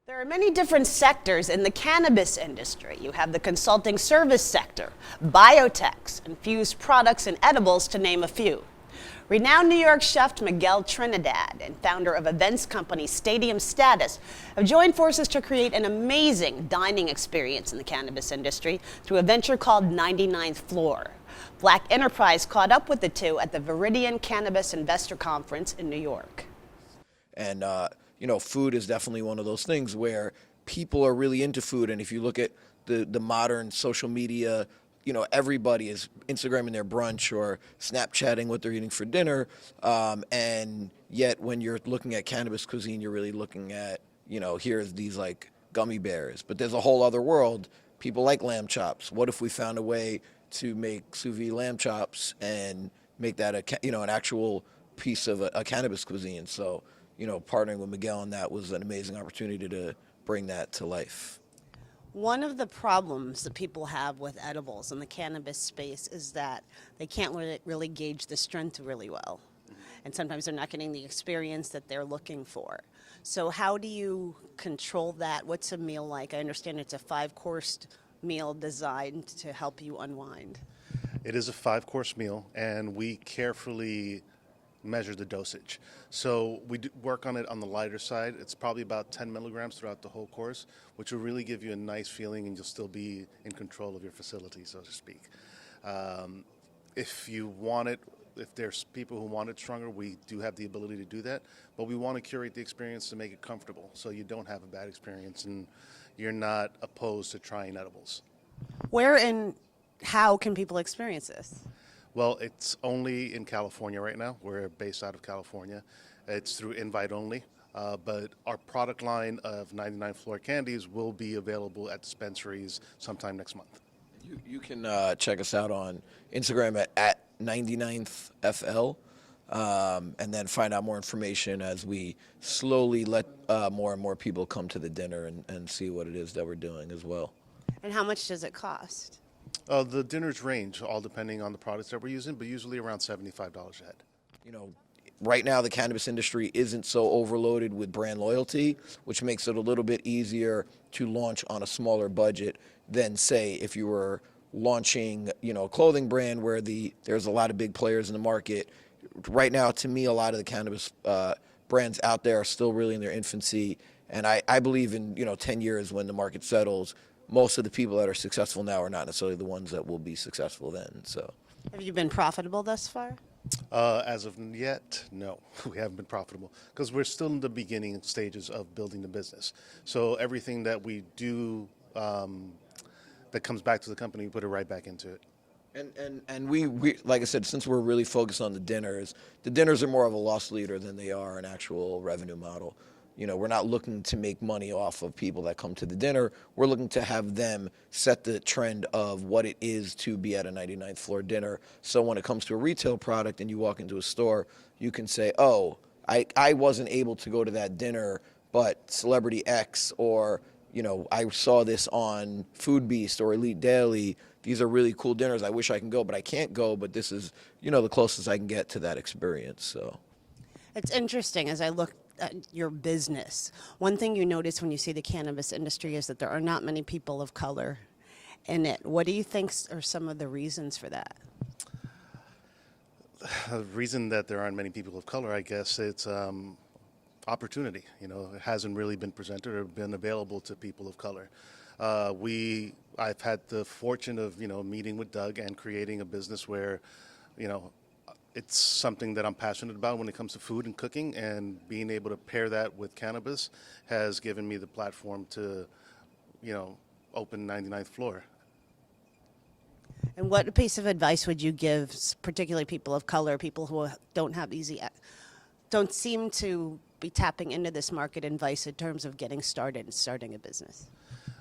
There are many different sectors in the cannabis industry. You have the consulting service sector, biotechs, infused products, and edibles, to name a few. Renowned New York chef Miguel Trinidad and founder of events company Stadium Status have joined forces to create an amazing dining experience in the cannabis industry through a venture called 99th Floor. Black Enterprise caught up with the two at the Viridian Cannabis Investor Conference in New York. And, food is definitely one of those things where people are really into food. And if you look at the modern social media, everybody is Instagramming their brunch or Snapchatting what they're eating for dinner. And yet when you're looking at cannabis cuisine, you're really looking at, here's these like gummy bears. But there's a whole other world. People like lamb chops. What if we found a way to make sous vide lamb chops and make that an actual piece of a cannabis cuisine? So, partnering with Miguel on that was an amazing opportunity to bring that to life. One of the problems that people have with edibles in the cannabis space is that they can't really gauge the strength really well. And sometimes they're not getting the experience that they're looking for. So how do you control that? What's a meal like? I understand it's a 5-course meal designed to help you unwind. It is a 5-course meal, and we carefully measure the dosage. So we work on it on the lighter side. It's probably about 10 milligrams throughout the whole course, which will really give you a nice feeling, and you'll still be in control of your facility, so to speak. If you want it, if there's people who want it stronger, we do have the ability to do that, but we want to curate the experience to make it comfortable so you don't have a bad experience and you're not opposed to trying edibles. Where and how can people experience this? Well, it's only in California right now. We're based out of California. It's through invite only, but our product line of 99 Floor candies will be available at dispensaries sometime next month. You can check us out on Instagram at 99thFL, and then find out more information as we slowly let more and more people come to the dinner and see what it is that we're doing as well. And how much does it cost? The dinners range, all depending on the products that we're using, but usually around $75 a head. Right now the cannabis industry isn't so overloaded with brand loyalty, which makes it a little bit easier to launch on a smaller budget than, say, if you were launching, a clothing brand where there's a lot of big players in the market. Right now, to me, a lot of the cannabis brands out there are still really in their infancy, and I believe in 10 years when the market settles, most of the people that are successful now are not necessarily the ones that will be successful then. So, have you been profitable thus far? As of yet, no, we haven't been profitable because we're still in the beginning stages of building the business. So everything that we do that comes back to the company, we put it right back into it. And we like I said, since we're really focused on the dinners are more of a loss leader than they are an actual revenue model. We're not looking to make money off of people that come to the dinner. We're looking to have them set the trend of what it is to be at a 99th Floor dinner. So when it comes to a retail product and you walk into a store, you can say, oh, I wasn't able to go to that dinner, but Celebrity X or, I saw this on Food Beast or Elite Daily. These are really cool dinners. I wish I can go, but I can't go. But this is, the closest I can get to that experience. So It's interesting as I look at your business. One thing you notice when you see the cannabis industry is that there are not many people of color in it. What do you think are some of the reasons for that? The reason that there aren't many people of color, I guess, it's opportunity. It hasn't really been presented or been available to people of color. I've had the fortune of, meeting with Doug and creating a business where, it's something that I'm passionate about when it comes to food and cooking, and being able to pair that with cannabis has given me the platform to, open 99th Floor. And what piece of advice would you give, particularly people of color, people who don't seem to be tapping into this market, advice in terms of getting started and starting a business?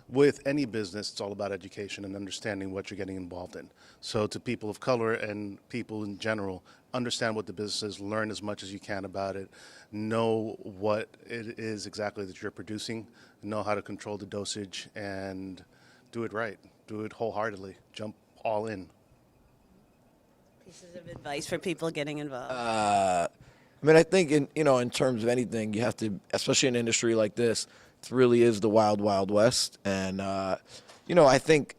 With any business, it's all about education and understanding what you're getting involved in. So to people of color and people in general, understand what the business is, learn as much as you can about it, know what it is exactly that you're producing, know how to control the dosage, and do it right. Do it wholeheartedly. Jump all in. Pieces of advice for people getting involved. I think in terms of anything, you have to, especially in an industry like this, really is the wild, wild west. And, I think,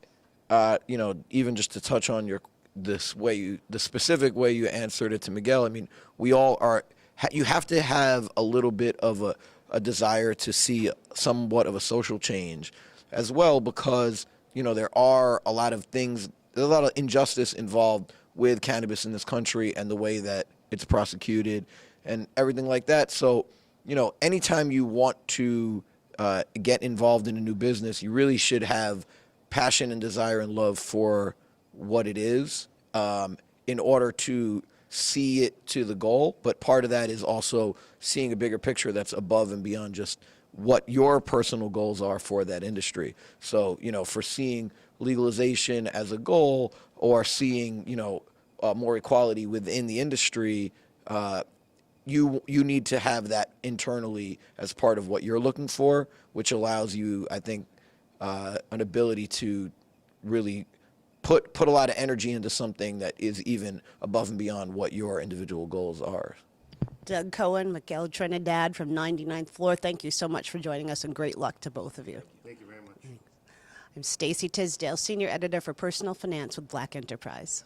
even just to touch on the specific way you answered it to Miguel, I mean, we all are, you have to have a little bit of a desire to see somewhat of a social change as well, because, there are a lot of things, there's a lot of injustice involved with cannabis in this country and the way that it's prosecuted and everything like that. So, anytime you want to get involved in a new business, you really should have passion and desire and love for what it is, in order to see it to the goal. But part of that is also seeing a bigger picture that's above and beyond just what your personal goals are for that industry. So, for seeing legalization as a goal, or seeing, more equality within the industry, you need to have that internally as part of what you're looking for, which allows you, I think, an ability to really put a lot of energy into something that is even above and beyond what your individual goals are. Doug Cohen, Miguel Trinidad from 99th Floor, thank you so much for joining us, and great luck to both of you. Thank you very much. I'm Stacy Tisdale, Senior Editor for Personal Finance with Black Enterprise.